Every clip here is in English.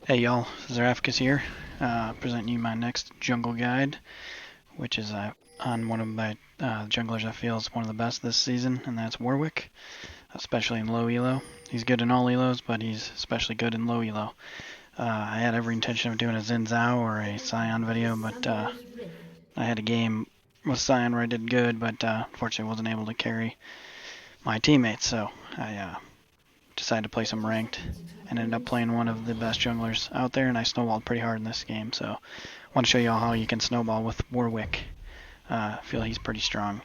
Hey y'all, Zarafkas here, presenting you my next jungle guide, which is on one of my junglers I feel is one of the best this season, and that's Warwick, especially in low elo. He's good in all elos, but he's especially good in low elo. I had every intention of doing a Xin Zhao or a Scion video, but I had a game with Scion where I did good, but unfortunately wasn't able to carry my teammates, so I decided to play some ranked and ended up playing one of the best junglers out there, and I snowballed pretty hard in this game. So I want to show you all how you can snowball with Warwick. I feel he's pretty strong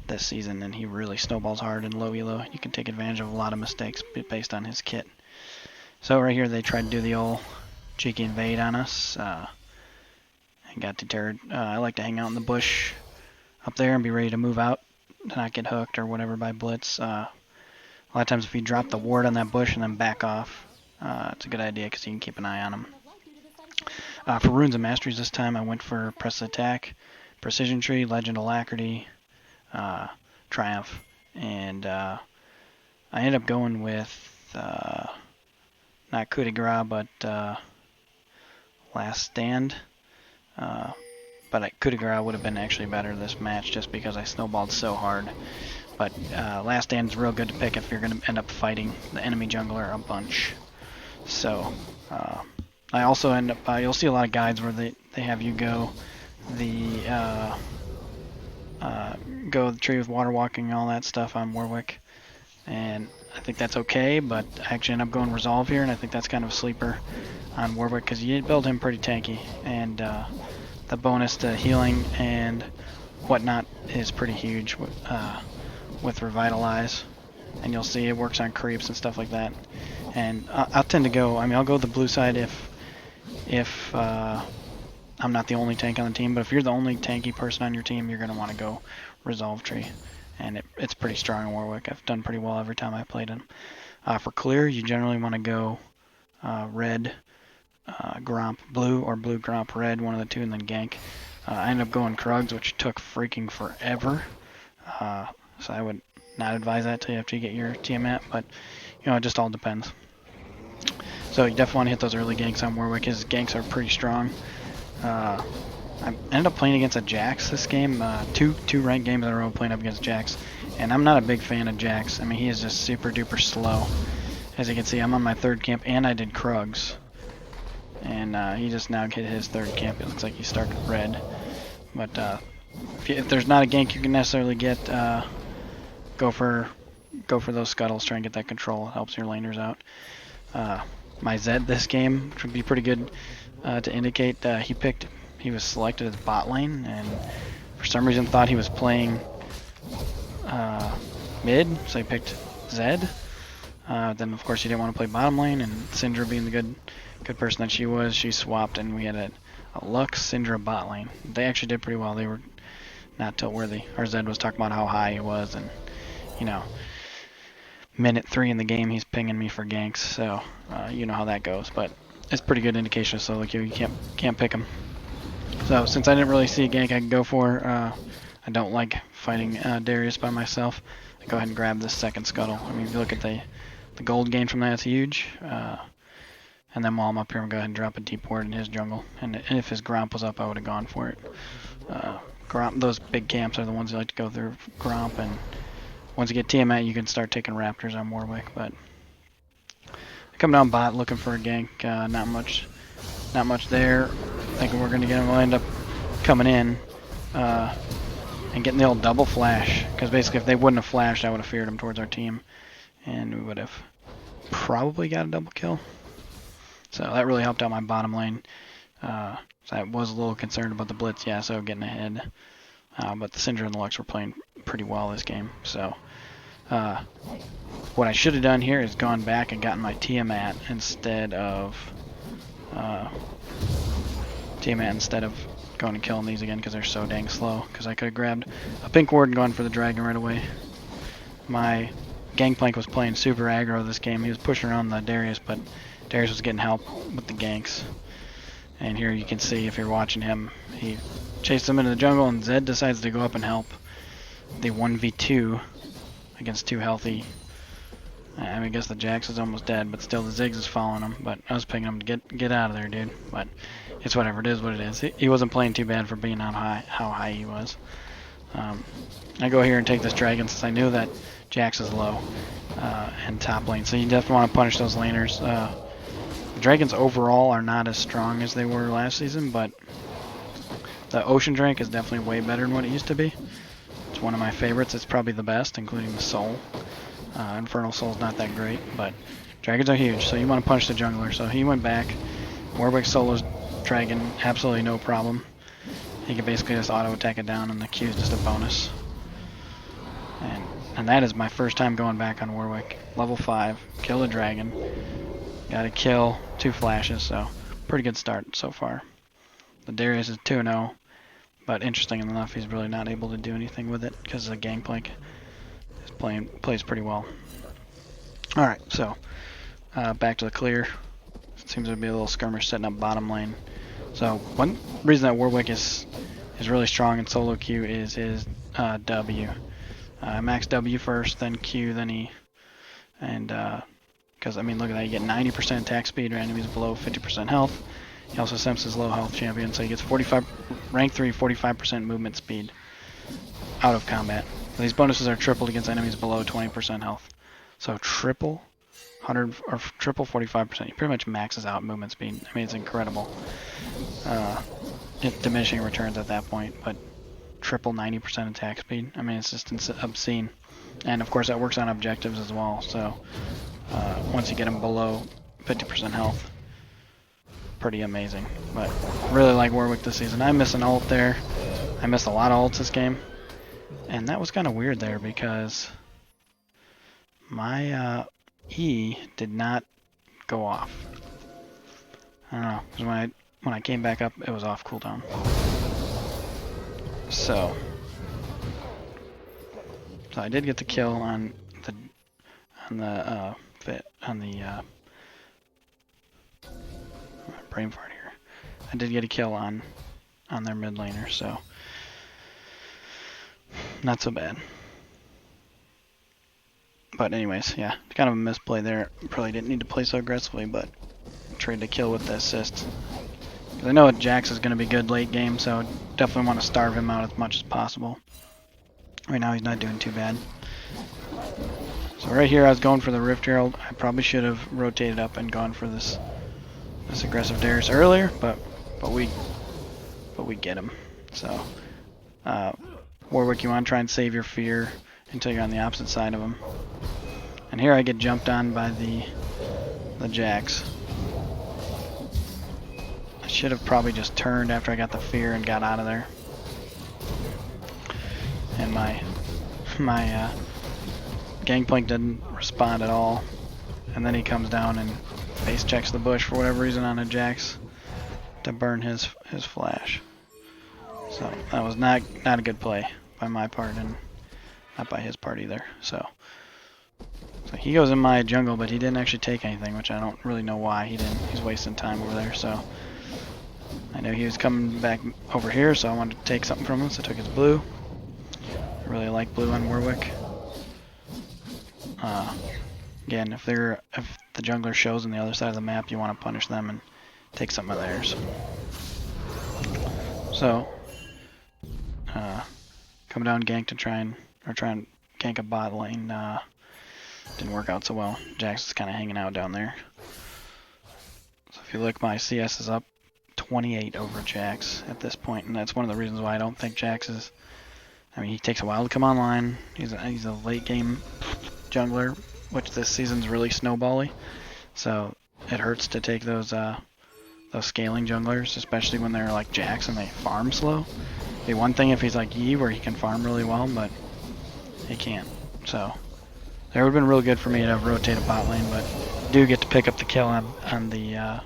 this season, and he really snowballs hard in low elo. You can take advantage of a lot of mistakes based on his kit. So right here they tried to do the old cheeky invade on us. And got deterred. I like to hang out in the bush up there and be ready to move out to not get hooked or whatever by blitz. A lot of times if you drop the ward on that bush and then back off, it's a good idea because you can keep an eye on them. For runes and masteries this time I went for press attack, precision tree, legend alacrity, triumph, and I ended up going with not coup de grace but last stand. But coup de grace would have been actually better this match just because I snowballed so hard. But last stand is real good to pick if you're going to end up fighting the enemy jungler a bunch. So I also end up, you'll see a lot of guides where they have you go the tree with water walking and all that stuff on Warwick. And I think that's okay, but I actually end up going resolve here, and I think that's kind of a sleeper on Warwick because you build him pretty tanky, and the bonus to healing and whatnot is pretty huge with Revitalize, and you'll see it works on creeps and stuff like that. And I'll tend to go, I'll go the blue side if I'm not the only tank on the team, but if you're the only tanky person on your team, you're going to want to go Resolve Tree. And it's pretty strong in Warwick. I've done pretty well every time I played him. For clear, you generally want to go red, Gromp blue, or blue Gromp red, one of the two, and then gank. I ended up going Krugs, which took freaking forever. So I would not advise that till you after you get your Tiamat, but it just all depends. So you definitely want to hit those early ganks on Warwick. His ganks are pretty strong. I ended up playing against a Jax this game, two ranked games in a row playing up against Jax, and I'm not a big fan of Jax. He is just super duper slow. As you can see, I'm on my third camp, and I did Krugs. And he just now hit his third camp. It looks like he started red. But if there's not a gank you can necessarily get, go for those scuttles, try and get that control. It helps your laners out. My Zed this game, which would be pretty good to indicate, he was selected as bot lane, and for some reason thought he was playing mid, so he picked Zed. Then of course he didn't want to play bottom lane, and Syndra being the good person that she was, she swapped, and we had a Lux Syndra bot lane. They actually did pretty well. They were not tilt worthy. Our Zed was talking about how high he was, and minute 3 in the game he's pinging me for ganks, so you know how that goes. But it's pretty good indication of solo queue. You can't pick him. So since I didn't really see a gank I could go for, I don't like fighting Darius by myself. I go ahead and grab this second scuttle. If you look at the gold gain from that, it's huge. And then while I'm up here, I'm going to go ahead and drop a deep ward in his jungle. And if his Gromp was up, I would have gone for it. Gromp, those big camps are the ones you like to go through Gromp, and once you get Tiamat, you can start taking Raptors on Warwick. But I come down bot looking for a gank. Not much there. Thinking we're going to get him. We'll end up coming in and getting the old double flash. Because basically, if they wouldn't have flashed, I would have feared him towards our team, and we would have probably got a double kill. So that really helped out my bottom lane. So I was a little concerned about the blitz, so getting ahead. But the Syndra and the Lux were playing pretty well this game. So what I should have done here is gone back and gotten my Tiamat instead of going and killing these again because they're so dang slow. Because I could have grabbed a pink ward and gone for the dragon right away. My Gangplank was playing super aggro this game. He was pushing around the Darius, but Darius was getting help with the ganks. And here you can see, if you're watching him, he chased him into the jungle, and Zed decides to go up and help the 1v2 against two healthy I mean, I guess the Jax is almost dead, but still the Ziggs is following him. But I was picking him to get out of there, dude. But it's whatever. It is what it is. He wasn't playing too bad for being on how high he was. I go here and take this dragon since I knew that Jax is low and top lane. So you definitely want to punish those laners. The dragons overall are not as strong as they were last season, but the Ocean Drake is definitely way better than what it used to be. It's one of my favorites. It's probably the best, including the Soul. Infernal Soul's not that great, but dragons are huge, so you want to punish the jungler. So he went back. Warwick solo's dragon, absolutely no problem. He can basically just auto attack it down, and the Q is just a bonus. And that is my first time going back on Warwick. Level 5, kill the dragon. Got a kill, 2 flashes, so pretty good start so far. The Darius is 2-0, but interesting enough, he's really not able to do anything with it because the Gangplank plays pretty well. Alright, so back to the clear. Seems to be a little skirmish setting up bottom lane. So one reason that Warwick is really strong in solo queue is his W. Max W first, then Q, then E. And because I mean, look at that, you get 90% attack speed or enemies below 50% health. He also senses low health champion, so he gets 45 rank 3 45% movement speed out of combat. These bonuses are tripled against enemies below 20% health. So triple 100 or triple 45%. He pretty much maxes out movement speed. I mean, it's incredible. It's diminishing returns at that point, but triple 90% attack speed. I mean, it's just obscene. And of course, that works on objectives as well. So once you get them below 50% health, pretty amazing. But really like Warwick this season. I miss an ult there. I missed a lot of ults this game. And that was kind of weird there because my E did not go off. I don't know, because when I came back up, it was off cooldown. So I did get the kill on the brain fart here. I did get a kill on their mid laner, so not so bad. But anyways, yeah, kind of a misplay there. Probably didn't need to play so aggressively, but trade the kill with the assist. Because I know Jax is going to be good late game, so definitely want to starve him out as much as possible. Right now he's not doing too bad. So right here I was going for the Rift Herald. I probably should have rotated up and gone for this aggressive Darius earlier, but we get him. So Warwick, you want to try and save your fear until you're on the opposite side of him. And here I get jumped on by the Jax. I should have probably just turned after I got the fear and got out of there. And my Gangplank didn't respond at all. And then he comes down and face checks the bush for whatever reason on a Jax to burn his flash. So that was not a good play by my part, and not by his part either. So he goes in my jungle, but he didn't actually take anything, which I don't really know why he didn't. He's wasting time over there. So I know he was coming back over here, so I wanted to take something from him, so I took his blue. I really like blue on Warwick. Again, if the jungler shows on the other side of the map, you want to punish them and take some of theirs. So come down gank to try and gank a bot lane. Didn't work out so well. Jax is kind of hanging out down there. So if you look, my CS is up 28 over Jax at this point, and that's one of the reasons why I don't think Jax is. I mean, he takes a while to come online. He's a late game jungler, which this season's really snowbally. So it hurts to take those scaling junglers, especially when they're like Jax and they farm slow. It'd be one thing if he's like Yi, where he can farm really well, but he can't. So that would have been real good for me to have rotated bot lane, but do get to pick up the kill on the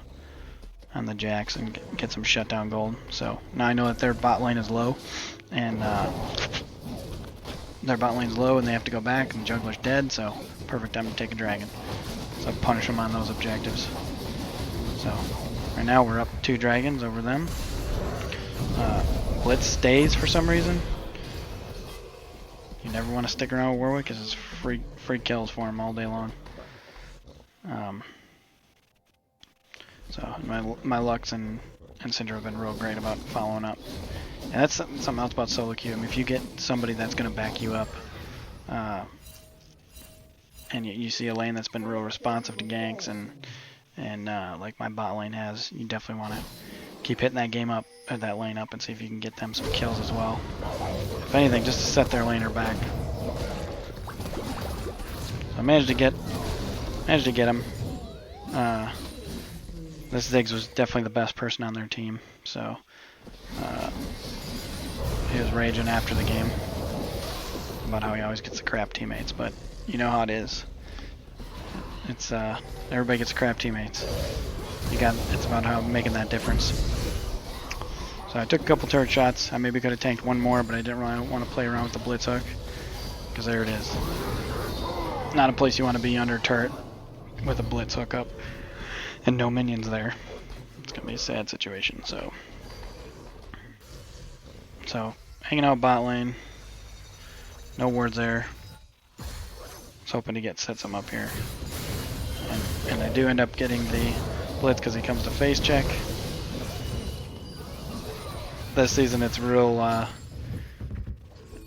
Jax and get some shutdown gold. So now I know that their bot lane is low, and their bot lane's low, and they have to go back, and the jungler's dead. So perfect time to take a dragon. So punish them on those objectives. So right now we're up 2 dragons over them. Blitz stays for some reason. You never want to stick around with Warwick because it's free kills for him all day long. Um, so my Lux and Syndra have been real great about following up. And that's something else about solo queue. I mean, if you get somebody that's going to back you up, and you see a lane that's been real responsive to ganks, and like my bot lane has, you definitely want to keep hitting that game up, or that lane up, and see if you can get them some kills as well. If anything, just to set their laner back. So I managed to get him. This Ziggs was definitely the best person on their team, so he was raging after the game about how he always gets the crap teammates, but you know how it is. It's everybody gets crap teammates. It's about how making that difference. So I took a couple turret shots. I maybe could have tanked one more, but I didn't really want to play around with the blitz hook, because there it is. Not a place you want to be under a turret with a blitz hook up and no minions there. It's gonna be a sad situation. So hanging out bot lane. No wards there. I was hoping to get set some up here. And I do end up getting the blitz because he comes to face check. This season it's real,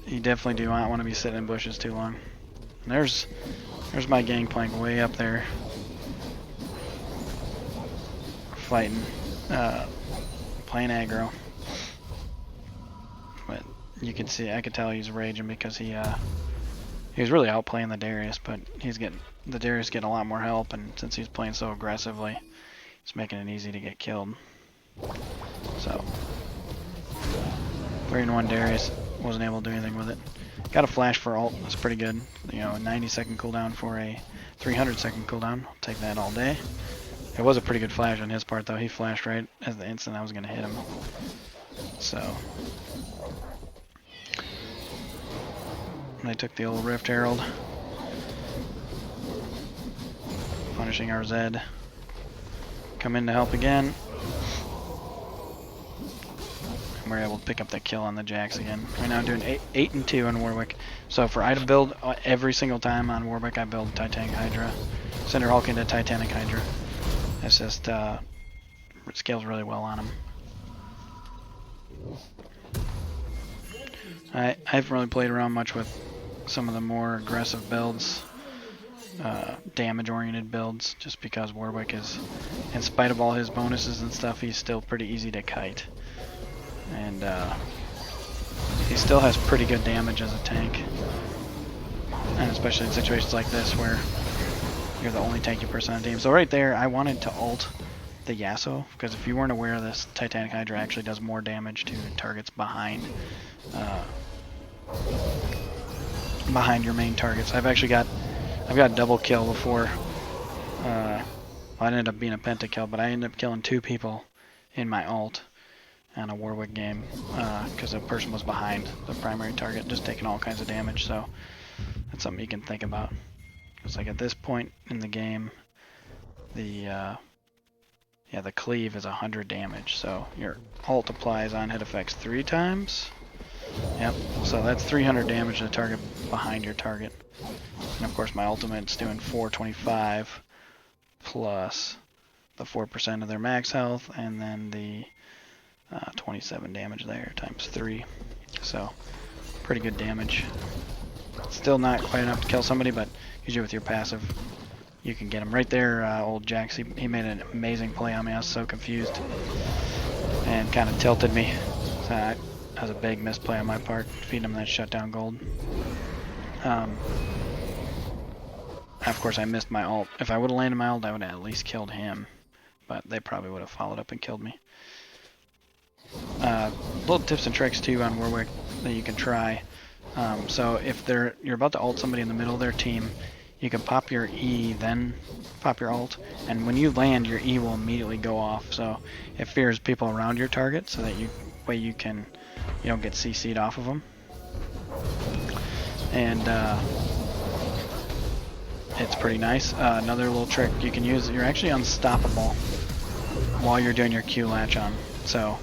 you definitely do not want to be sitting in bushes too long. And there's my gangplank way up there. Fighting, playing aggro. But you can see, I could tell he's raging because he was really outplaying the Darius, but the Darius getting a lot more help, and since he's playing so aggressively, it's making it easy to get killed. So 3-in-1 Darius, wasn't able to do anything with it. Got a flash for ult, that's pretty good. You know, a 90-second cooldown for a 300-second cooldown. I'll take that all day. It was a pretty good flash on his part, though. He flashed right as the instant I was going to hit him. So I took the old Rift Herald, punishing our Zed. Come in to help again. And we're able to pick up that kill on the Jax again. Right now I'm doing 8-2 on Warwick. So for item build, every single time on Warwick I build Titanic Hydra. Cinder Hulk into Titanic Hydra. It's just, it scales really well on him. I haven't really played around much with some of the more aggressive builds, damage-oriented builds, just because Warwick is, in spite of all his bonuses and stuff, he's still pretty easy to kite. And he still has pretty good damage as a tank. And especially in situations like this where you're the only tanky person on the team. So right there, I wanted to ult the Yasuo, because if you weren't aware of this, Titanic Hydra actually does more damage to targets behind your main targets. I've got a double kill before. Well, it ended up being a pentakill, but I ended up killing 2 people in my ult on a Warwick game because a person was behind the primary target, just taking all kinds of damage. So that's something you can think about. It's like at this point in the game, the cleave is 100 damage, so your ult applies on hit effects 3 times. Yep, so that's 300 damage to the target behind your target. And of course my ultimate's doing 425 plus the 4% of their max health, and then the 27 damage there times 3. So pretty good damage. Still not quite enough to kill somebody, but usually with your passive you can get him. Right there, old Jax, he made an amazing play on me. I was so confused and kind of tilted me. So that was a big misplay on my part, feeding him that shutdown gold. Of course I missed my ult. If I would have landed my ult, I would have at least killed him, but they probably would have followed up and killed me. Little tips and tricks too on Warwick that you can try. So if you're about to ult somebody in the middle of their team, you can pop your E, then pop your ult, and when you land, your E will immediately go off. So it fears people around your target, so that you don't get CC'd off of them. And it's pretty nice. Another little trick you can use, you're actually unstoppable while you're doing your Q latch on. So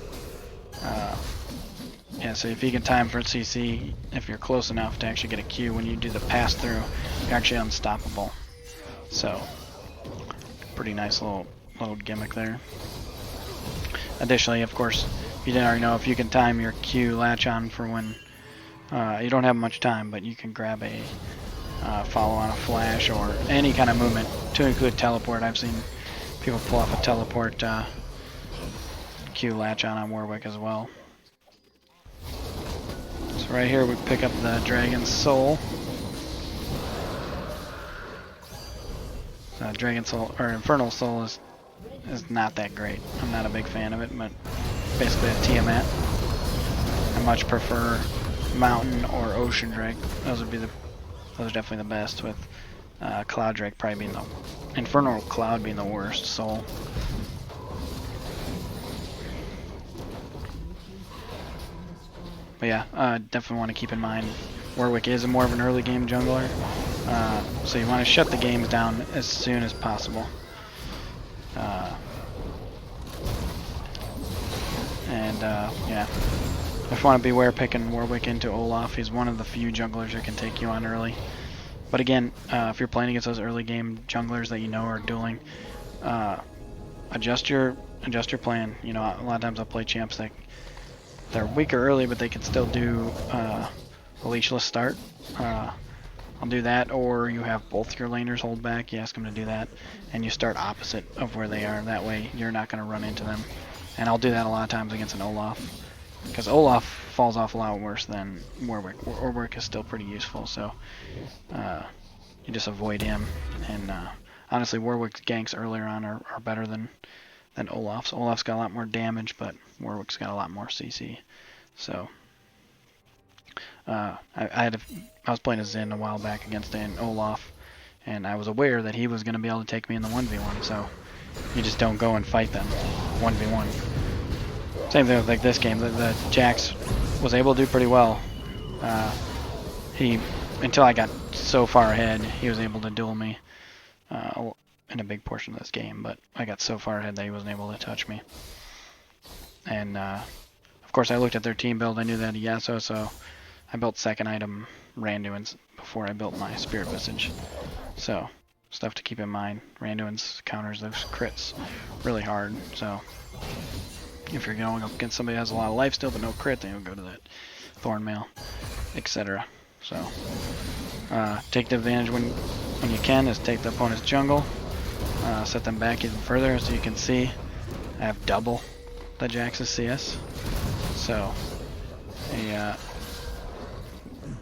yeah, so if you can time for CC, if you're close enough to actually get a Q, when you do the pass through, you're actually unstoppable. So pretty nice little gimmick there. Additionally, of course, if you didn't already know, if you can time your Q latch on for when you don't have much time, but you can grab a follow on a flash or any kind of movement to include teleport. I've seen people pull off a teleport Q latch on Warwick as well. So right here we pick up the Dragon's Soul. Dragon Soul, or Infernal Soul is not that great. I'm not a big fan of it, but basically a Tiamat. I much prefer Mountain or Ocean Drake. Those are definitely the best, with Cloud Drake probably being the Infernal Cloud being the worst soul. But yeah, definitely want to keep in mind Warwick is more of an early game jungler, so you want to shut the games down as soon as possible. Yeah, just want to beware picking Warwick into Olaf. He's one of the few junglers that can take you on early. But again, if you're playing against those early game junglers that you know are dueling, adjust your plan. A lot of times I'll play champs that they're weaker early, but they can still do a leashless start. I'll do that, or you have both your laners hold back. You ask them to do that, and you start opposite of where they are. That way, you're not going to run into them. And I'll do that a lot of times against an Olaf, because Olaf falls off a lot worse than Warwick. Warwick is still pretty useful, so you just avoid him. And honestly, Warwick's ganks earlier on are better than Olaf's. Olaf's got a lot more damage, but Warwick's got a lot more CC. So I was playing a Xin a while back against an Olaf, and I was aware that he was going to be able to take me in the 1v1, so you just don't go and fight them 1v1. Same thing with like this game. The Jax was able to do pretty well. Until I got so far ahead, he was able to duel me in a big portion of this game, but I got so far ahead that he wasn't able to touch me. And of course I looked at their team build. I knew they had a Yasuo, so I built second item Randuin's before I built my Spirit Visage. So stuff to keep in mind. Randuin's counters those crits really hard, so if you're going up against somebody who has a lot of life still but no crit, then you'll go to that Thornmail, etc. So take the advantage when you can, is take the opponent's jungle, set them back even further. As you can see, I have double the Jax's CS, so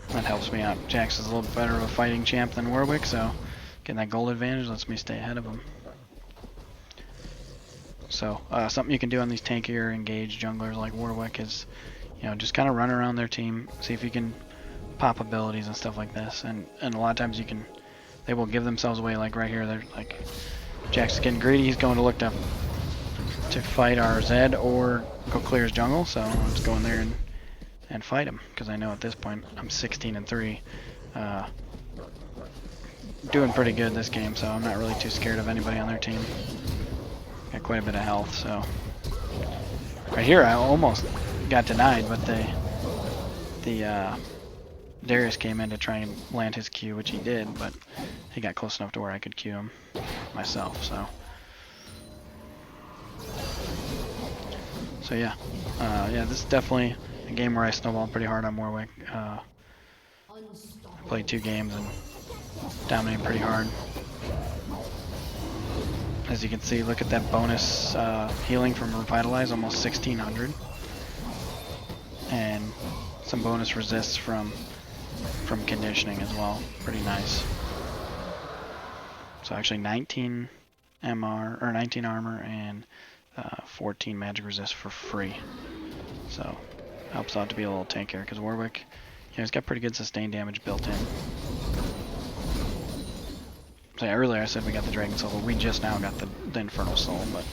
that helps me out. Jax is a little better of a fighting champ than Warwick, so getting that gold advantage lets me stay ahead of him. So something you can do on these tankier engaged junglers like Warwick is, just kind of run around their team, see if you can pop abilities and stuff like this. And a lot of times they will give themselves away. Like right here, they're like, Jax is getting greedy. He's going to look to fight our Zed or go clear his jungle. So I'll just go in there and fight him, because I know at this point I'm 16-3. Doing pretty good this game, so I'm not really too scared of anybody on their team. Got quite a bit of health, so right here I almost got denied, but the Darius came in to try and land his Q, which he did, but he got close enough to where I could Q him myself. So yeah, this is definitely a game where I snowballed pretty hard on Warwick. I played 2 games and dominated pretty hard. As you can see, look at that bonus healing from Revitalize, almost 1600. And some bonus resists from conditioning as well. Pretty nice. So actually 19 MR, or 19 armor and 14 magic resist for free. So helps out to be a little tankier, because Warwick, he's got pretty good sustained damage built in. So yeah, earlier I said we got the Dragon Soul, but we just now got the Infernal Soul. But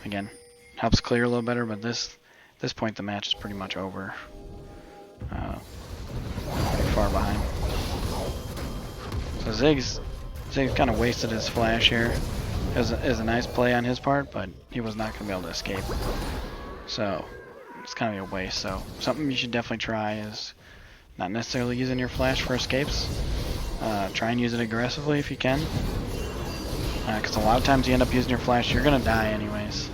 again, helps clear a little better. But this point the match is pretty much over. Far behind. So Ziggs kind of wasted his flash here. It was a nice play on his part, but he was not going to be able to escape. So it's kind of a waste. So something you should definitely try is not necessarily using your flash for escapes. Try and use it aggressively if you can. Because a lot of times you end up using your flash, you're going to die anyways.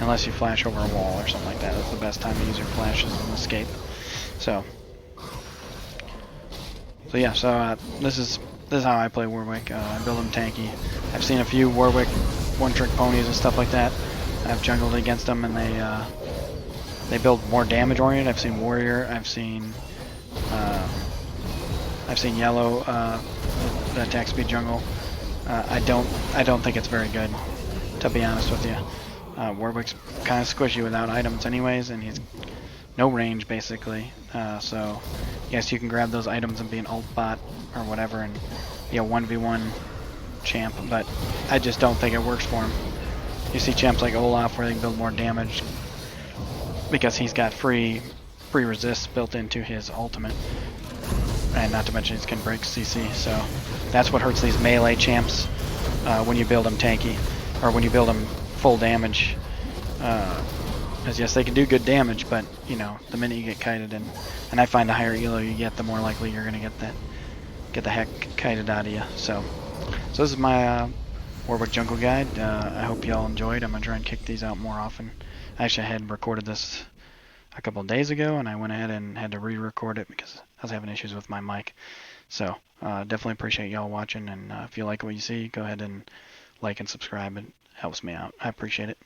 Unless you flash over a wall or something like that. That's the best time to use your flash is an escape. So yeah, this is how I play Warwick. I build them tanky. I've seen a few Warwick one-trick ponies and stuff like that. I've jungled against them, and they build more damage oriented. I've seen warrior. I've seen yellow, the attack speed jungle. I don't think it's very good, to be honest with you. Warwick's kind of squishy without items anyways, and he's no range basically. So yes, you can grab those items and be an ult bot or whatever and be a 1v1 champ, but I just don't think it works for him. You see champs like Olaf where they can build more damage because he's got free resist built into his ultimate, and not to mention he can break CC. So that's what hurts these melee champs when you build them tanky, or when you build them full damage. Because yes, they can do good damage, but you know, the minute you get kited, and I find the higher elo you get, the more likely you're gonna get the heck kited out of you. So this is my Warwick jungle guide. I hope y'all enjoyed. I'm gonna try and kick these out more often. Actually, I had recorded this a couple of days ago, and I went ahead and had to re-record it because I was having issues with my mic. So definitely appreciate y'all watching, and if you like what you see, go ahead and like and subscribe. It helps me out. I appreciate it.